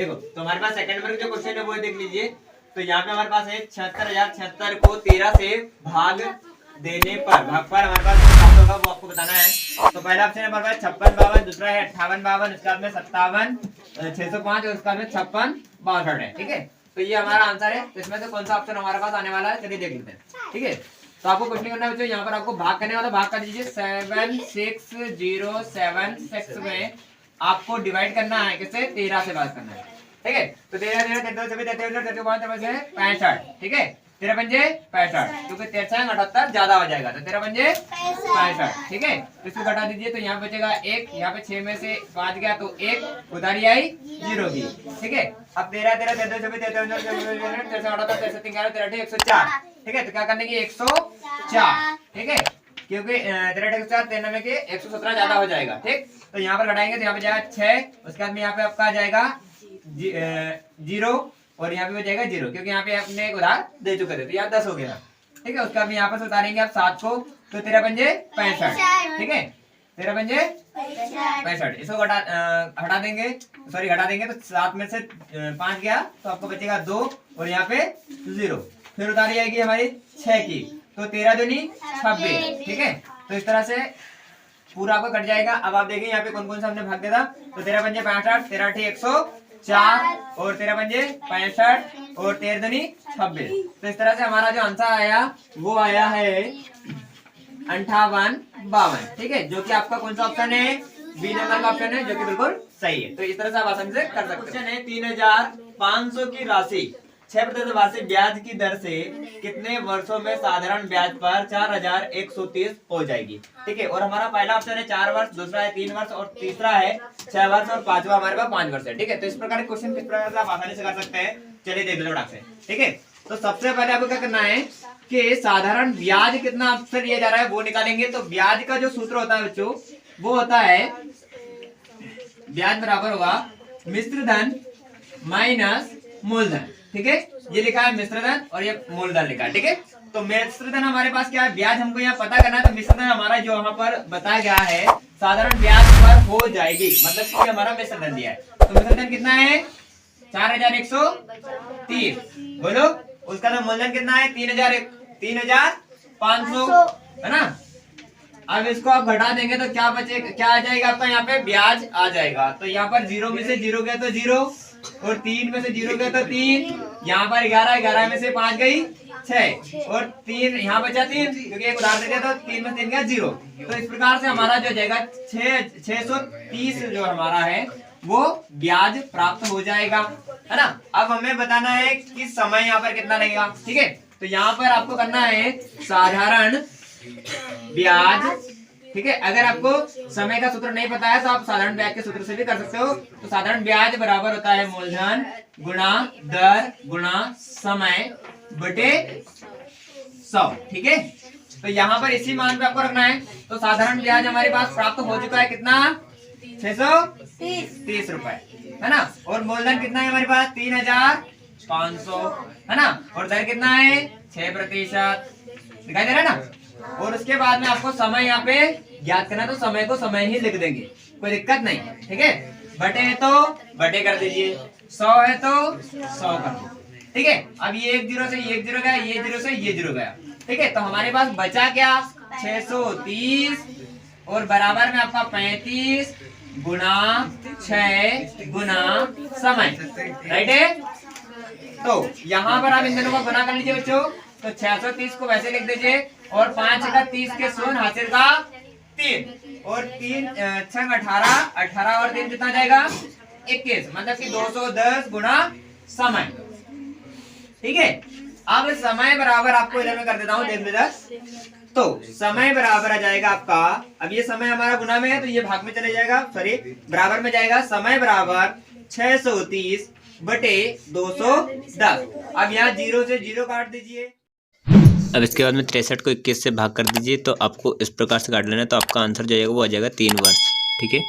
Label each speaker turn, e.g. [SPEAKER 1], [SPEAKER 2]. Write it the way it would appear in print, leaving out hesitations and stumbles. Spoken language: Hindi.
[SPEAKER 1] देखो तो हमारे पास सेकंड नंबर का जो क्वेश्चन है वो देख लीजिए। तो यहाँ पे हमारे पास है 76,076 को 13 से भाग देने पर भागफल हमारे पास प्राप्त होगा, वो आपको बताना है। तो पहला ऑप्शन है हमारे पास 56 52, दूसरा है 58 52, उसके बाद में 57 605 और उसके बाद में 56 62 है। ठीक है, तो ये हमारा आंसर है। तो इसमें से कौन सा ऑप्शन हमारे पास आने वाला है, चलिए देख लेते हैं। ठीक है, तो आपको कुछ नहीं करना है बच्चों, यहाँ पर आपको भाग करने वाला, भाग कर दीजिए 7607 में आपको डिवाइड करना है, किससे 13 से भाग करना है। ठीक है, तो 13 13 13 सभी 65। ठीक है, 13 पंजे 65, क्योंकि 13 78 ज्यादा हो जाएगा, तो 13 पंजे 65। ठीक है, तो इसको घटा दीजिए, तो यहाँ बचेगा 1, यहाँ पे 6 में से 5 गया तो 1 उधारी आई 0 की। ठीक है, अब 13 13 13 सभी 13 104। ठीक है, तो क्या करने की 104। ठीक है, क्योंकि 13 104 13 में के 117 ज्यादा हो जाएगा। ठीक, तो यहाँ पर घटाएंगे तो यहाँ पे जाएगा 6, उसके बाद में यहाँ पे आपका आ जाएगा 0 और यहाँ पे हो जाएगा 0, क्योंकि यहाँ पे आपने एक उधार दे चुके थे, तो यहाँ 10 हो गया। ठीक है, उसके बाद में यहाँ पर उतारेंगे आप 7 को, तो 13 पंजे 65। ठीक है, 13 पंजे 65, इसको हटा देंगे, सॉरी घटा देंगे, तो 7 में से 5 गया तो आपको बचेगा 2 और यहाँ पे 0, फिर उतारी जाएगी हमारी 6 की, तो 13 दूनी 26। ठीक है, तो इस तरह से पूरा आपको कट जाएगा। अब आप देखिए यहाँ पे कौन कौन सा हमने भाग दिया था, तो 13 पंजे 65, 13 8 104 और 13 पंजे 65 और 13 दूनी 26। तो इस तरह से हमारा जो आंसर आया वो आया है 58 52। ठीक है, जो कि आपका कौन सा ऑप्शन है, बी नंबर का ऑप्शन है, जो कि बिल्कुल सही है। तो इस तरह से आप आसानी से कर सकते हैं। 3,500 की राशि 6% वार्षिक ब्याज की दर से कितने वर्षों में साधारण ब्याज पर 4,130 हो जाएगी। ठीक है, और हमारा पहला ऑप्शन है 4 वर्ष, दूसरा है 3 वर्ष और तीसरा है 6 वर्ष और पांचवा हमारे पास 5 वर्ष है। ठीक है, तो इस प्रकार के क्वेश्चन किस प्रकार से आप आसानी से कर सकते हैं, चलिए देख लो फटाक से। ठीक है, तो सबसे पहले आपको क्या करना है कि साधारण ब्याज कितना आपसे लिया जा रहा है वो निकालेंगे। तो ब्याज का जो सूत्र होता है बच्चों, वो होता है ब्याज बराबर होगा मिश्र धन माइनस मूलधन। ठीक है, ये लिखा है मिश्र धन और ये मूलधन लिखा है। ठीक है, तो मिश्र धन हमारे पास क्या है, ब्याज हमको यहाँ पता करना है, तो मिश्र धन हमारा जो यहाँ पर बताया गया है साधारण ब्याज पर हो जाएगी, मतलब कि हमारा मिश्र धन दिया है। तो मिश्र धन कितना है 4,130, बोलो। उसका तो मूलधन कितना है 3,500, है ना। अब इसको आप घटा देंगे तो क्या बचे, क्या आ जाएगा आपका, यहाँ पे ब्याज आ जाएगा। तो यहाँ पर 0 में से 0 गया तो 0 और 3 में से 0 गया तो 3, यहाँ पर 11 में से 5 गई 6 और 3 यहाँ बचा 3, क्योंकि एक उधार दे दिया तो 3 में 3 गया 0। तो इस प्रकार से हमारा जो जाएगा 630 जो हमारा है वो ब्याज प्राप्त हो जाएगा, है ना। अब हमें बताना है कि समय यहाँ पर कितना लगेगा। ठीक है, तो यहाँ पर आपको करना है साधारण ब्याज। ठीक है, अगर आपको समय का सूत्र नहीं पता है तो आप साधारण ब्याज के सूत्र से भी कर सकते हो। तो साधारण ब्याज बराबर होता है मूलधन गुणा दर गुणा समय बटे 100। ठीक है, तो यहाँ पर इसी मान पे आपको रखना है। तो साधारण ब्याज हमारे पास प्राप्त हो चुका है कितना 630 रुपए, है ना। और मूलधन कितना है हमारे पास 3,500, है ना। और दर कितना है 6%, दिखाई दे रहा है ना। और उसके बाद में आपको समय यहाँ पे ज्ञात करना, तो समय को समय ही लिख देंगे, कोई दिक्कत नहीं। ठीक है, बटे है तो बटे कर दीजिए, 100 है तो 100 कर दीजिए। ठीक है, अब ये 1 0 से ये 1 0 गया, ये 0 से ये 0 गया। ठीक है, तो हमारे पास बचा क्या 630 और बराबर में आपका 35 गुणा 6 गुणा समय, राइट है। तो यहाँ पर आप इन दोनों को गुणा कर लीजिए बच्चों। तो 630 को वैसे लिख दीजिए और 5 का 30 के शून्य हासिल का 3 और 3 6 18 और 3 कितना जाएगा 21, मतलब कि 210 गुणा समय। ठीक है, अब समय बराबर आपको इधर में कर देता हूँ, देख लीजिए। तो समय बराबर आ जाएगा आपका, अब ये समय हमारा गुना में है तो ये भाग में चले जाएगा, सॉरी बराबर में जाएगा। समय बराबर 630 बटे 210। अब यहाँ 0 से 0 काट दीजिए।
[SPEAKER 2] अब इसके बाद में 63 को 21 से भाग कर दीजिए, तो आपको इस प्रकार से काट लेना है, तो आपका आंसर जो आएगा वो आ जाएगा 3 वर्ष। ठीक है।